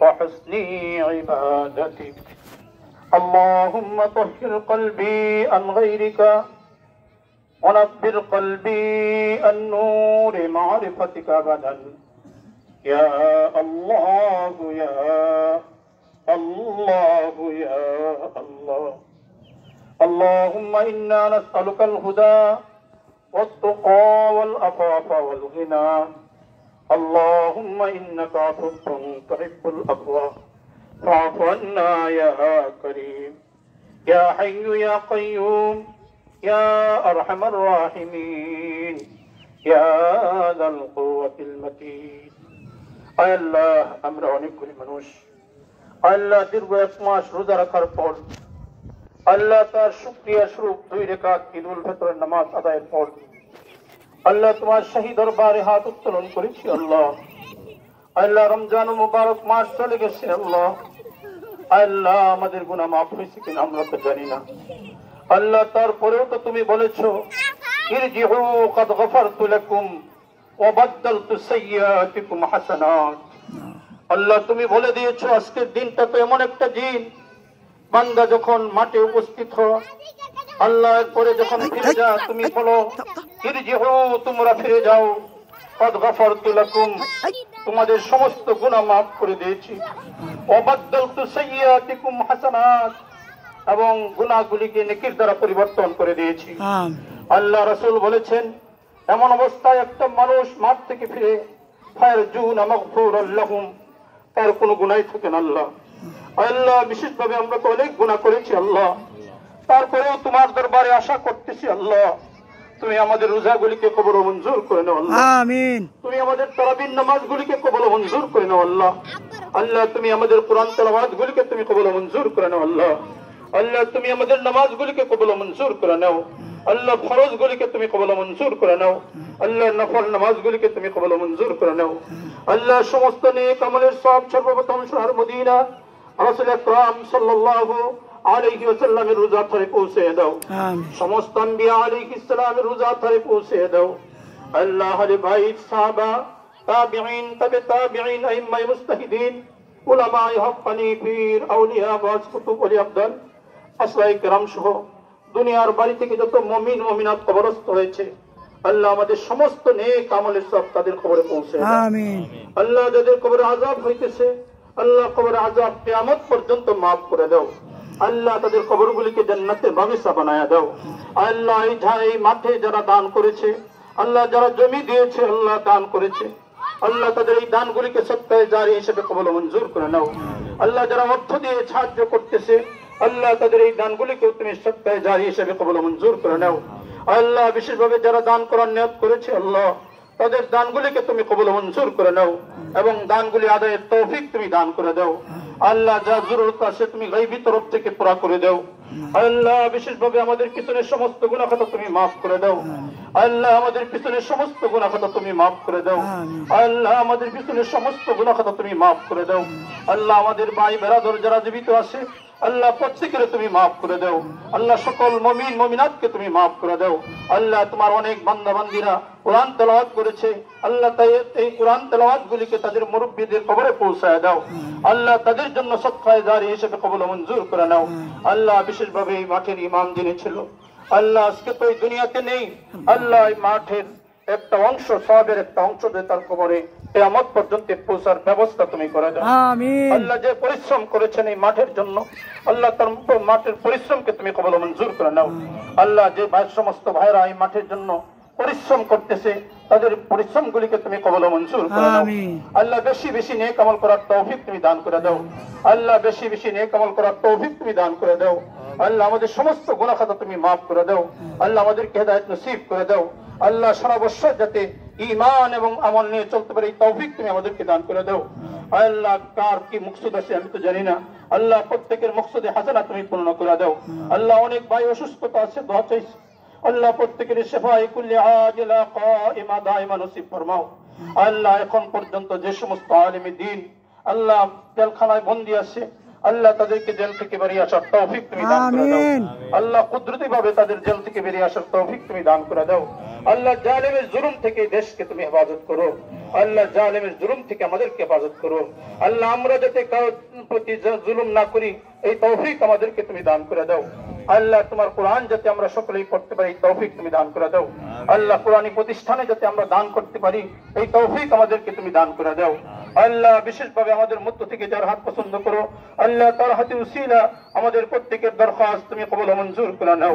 وحسن عبادتك. اللهم طهر قلبي عن غيرك ونبر قلبي عن نور معرفتك أبدا يا الله يا الله يا الله. اللهم إنا نسألك الهدى والتقى والعفاف والغنى. اللهم إنك عفو تحب العفو فاعف عنا يا كريم يا حي يا قيوم يا أرحم الراحمين يا ذا القوة المتين. আয় আল্লাহ, আমরা অনেক গরিব মানুষ। আল্লাহ দীর্ঘ এক মাস রোজা রাখার পর আল্লাহ তার শুকরিয়া স্বরূপ 2 রাকাত ঈদুল ফিতরের নামাজ আদায়ের পর আল্লাহ তোমার শাহী দরবারে হাত উত্তোলন করেছি। আল্লাহ আল্লাহ রমজান মুবারক মাস চলে গেছে। আল্লাহ আল্লাহ আমাদের গুনাহ মাফ হয়েছে কিনা আমরা তো জানি না। আল্লাহ তারপরেও তো তুমি বলেছো ইরজিউ ক্বাদ গফারতু লাকুম ওয়া বাদদালতু সাইয়্যাতিকুম হাসানাত। আল্লাহ তুমি বলে দিয়েছো আজকের দিনটা তো এমন একটা দিন, বান্দা যখন মাঠে উপস্থিত হয় আল্লাহ পরে যখন ফিরে যা তুমি বলো ইরজিউ, তোমরা ফিরে যাও, ক্বাদ গফারতু লাকুম, তোমাদের সমস্ত গুনাহ মাফ করে দিয়েছি। ওয়া বাদদালতু সাইয়্যাতিকুম হাসানাত, এবং গুনাহগুলিকে নেকির দ্বারা পরিবর্তন করে দিয়েছি। আল্লাহ রাসূল বলেছেন এমন অবস্থায় একটা মানুষ মাঠ থেকে ফিরে ফায়ারজুনা মাগফুরাল লাহুম, তার কোনো গুনাহই থাকে না। আল্লাহ আল্লাহ বিশেষভাবে আমরা তো অনেক গুনাহ করেছি আল্লাহ, তারপরেও তোমার দরবারে আশা করতেছি আল্লাহ তুমি আমাদের রোজাগুলিকে কবুল ও মঞ্জুর করে নাও আল্লাহ। আমিন। তুমি আমাদের তারাবির নামাজগুলিকে কবুল ও মঞ্জুর করে নাও আল্লাহ। আল্লাহ তুমি আমাদের কোরআন তেলাওয়াতগুলিকে তুমি কবুল ও মঞ্জুর করে নাও আল্লাহ। আল্লাহ তুমি আমাদের নামাজগুলিকে কবুল ও মঞ্জুর করে নাও আল্লাহ। ফরজগুলিকে তুমি কবুল ও মঞ্জুর করে নাও আল্লাহ। নফল নামাজগুলিকে তুমি কবুল ও মঞ্জুর করে নাও আল্লাহ। সমস্ত নেক আমলের সব সর্বপ্রথম শহর মদিনা রাসূল আকরাম সাল্লাল্লাহু আলাইহি ওয়াসাল্লামের রোজা ধরে পৌঁছে দাও। সমস্ত আম্বিয়া আলাইহিস সালামের রোজা ধরে পৌঁছে দাও আল্লাহ। আহলে বাইত, সাহাবা, তাবিঈন, তাবে তাবিঈন, আইম্মায়ে মুজতাহিদিন, উলামায়ে হক্কানি, পীর, আউলিয়া, ওয়াজ, কুতুব, ওলি আফদাল, আসহাবে কিরাম সহ দুনিয়ার বাড়ি থেকে যত মুমিন মুমিনাত কবরস্থ হয়েছে আল্লাহ আমাদের সমস্ত নেক আমলের সব তাদের কবরে পৌঁছে দাও। আমিন। আল্লাহ যাদের কবরে আযাব হইতেছে আল্লাহ কবরে আযাব কিয়ামত পর্যন্ত maaf করে দাও আল্লাহ। তাদের কবরগুলিকে জান্নাতের বাগিচা বানায়া দাও আল্লাহ। এই মাঠে যারা দান করেছে আল্লাহ, যারা জমি দিয়েছে আল্লাহ, দান করেছে আল্লাহ, তাদের এই দানগুলিকে সদকায়ে জারি হিসেবে কবুল ও মঞ্জুর করে নাও আল্লাহ। যারা অর্থ দিয়ে সাহায্য করতেছে আল্লাহ, তাদের এই দানগুলিকে তুমি সদকায়ে জারি হিসেবে কবুল ও মঞ্জুর করে নাও আল্লাহ। বিশেষভাবে যারা দান করার নিয়ত করেছে আল্লাহ, তাদের দানগুলিকে তুমি কবুল ও মঞ্জুর করে নাও এবং দানগুলি আদায়ের তৌফিক তুমি দান করে দাও আল্লাহ। যা জরুরত আছে তুমি গায়বী তরফ থেকে পুরা করে দাও আল্লাহ। বিশেষভাবে আমাদের পিছনের সমস্ত গুনাহ খাতা তুমি maaf করে দাও আল্লাহ। আমাদের পিছনের সমস্ত গুনাহ খাতা তুমি maaf করে দাও আল্লাহ। আমাদের পিছনের সমস্ত গুনাহ খাতা তুমি maaf করে দাও আল্লাহ। আমাদের ভাই বেরাদর যারা জীবিত আছে আল্লাহ, প্রত্যেকের তুমি maaf করে দাও আল্লাহ। সকল মুমিন মুমিনাতকে তুমি maaf করে দাও আল্লাহ। তোমার অনেক বান্দা বান্দীরা কোরআন তেলাওয়াত করেছে আল্লাহ, তাই এই কোরআন তেলাওয়াতগুলিকে তাদের মুরব্বিদের কবরে পৌঁছায় দাও আল্লাহ। তাদের জন্য সদকায়ে জারি হিসেবে কবুল ও মঞ্জুর করে নাও আল্লাহ। বিশেষভাবে এই মাঠের ইমাম যিনি ছিল আল্লাহ, আজকে তো এই দুনিয়াতে নেই আল্লাহ। এই মাঠের একটা অংশ, সওয়াবের একটা অংশ দিয়ে তার কবরে কিয়ামত পর্যন্ত পৌঁছার ব্যবস্থা তুমি করে দাও আমিন আল্লাহ। যে পরিশ্রম করেছেন এই মাঠের জন্য আল্লাহ, তার মাঠের পরিশ্রমকে তুমি কবুল ও মঞ্জুর করে নাও আল্লাহ। যে সমস্ত ভাইরা এই মাঠের জন্য পরিশ্রম করতেছে তাদের পরিশ্রমগুলিকে তুমি কবুল ও মঞ্জুর করে দাও আল্লাহ। বেশি বেশি নেক আমল করার তৌফিক তুমি দান করে দাও আল্লাহ। বেশি বেশি নেক আমল করার তৌফিক তুমি দান করে দাও আল্লাহ। আমাদের সমস্ত গুনাহ খাতা তুমি maaf করে দাও আল্লাহ। আমাদেরকে হেদায়েত নসিব করে দাও আল্লাহ। সারা বছর যাতে ঈমান এবং আমল নিয়ে চলতে পারে এই তৌফিক তুমি আমাদেরকে দান করে দাও আল্লাহ। কার কি মকসুদ আছে আমি তো জানি না আল্লাহ, প্রত্যেকের মকসুদে হাসানা তুমি পূর্ণ করে দাও আল্লাহ। অনেক ভাই অসুস্থতা আছে, দোয়া চাইছে আল্লাহ, প্রত্যেকের শিফায়ে কুল্লি আজিলা কাইমা দাইমা নসিব ফরমাও আল্লাহ। এখন পর্যন্ত যে সমস্ত আলেমে দ্বীন আল্লাহ জেলখানায় বন্দী আছে আল্লাহ, তাদেরকে জেল থেকে বেরিয়ে আসার তৌফিক তুমি দান করে দাও আল্লাহ। কুদরতি ভাবে তাদের জেল থেকে বেরিয়ে আসার তৌফিক তুমি দান করে দাও আল্লাহ। জালিমের জুলুম থেকে দেশকে তুমি হেফাজত করো আল্লাহ জালেমের জুলুম থেকে আমাদেরকে হেফাজত করো আল্লাহ আমরা যাতে কারোর প্রতি জুলুম না করি এই তৌফিক আমাদেরকে তুমি দান করে দাও আল্লাহ তোমার কোরআন যাতে আমরা সকলেই পড়তে পারি তৌফিক তুমি দান করে দাও আল্লাহ কোরআনী প্রতিষ্ঠানে যাতে আমরা দান করতে পারি এই তৌফিক আমাদেরকে তুমি দান করে দাও আল্লাহ বিশেষভাবে আমাদের মধ্য থেকে যার হাত পছন্দ করো আল্লাহ তার হাতে উসিলা আমাদের প্রত্যেকের দরখাস্ত তুমি কবুল ও মঞ্জুর করে নাও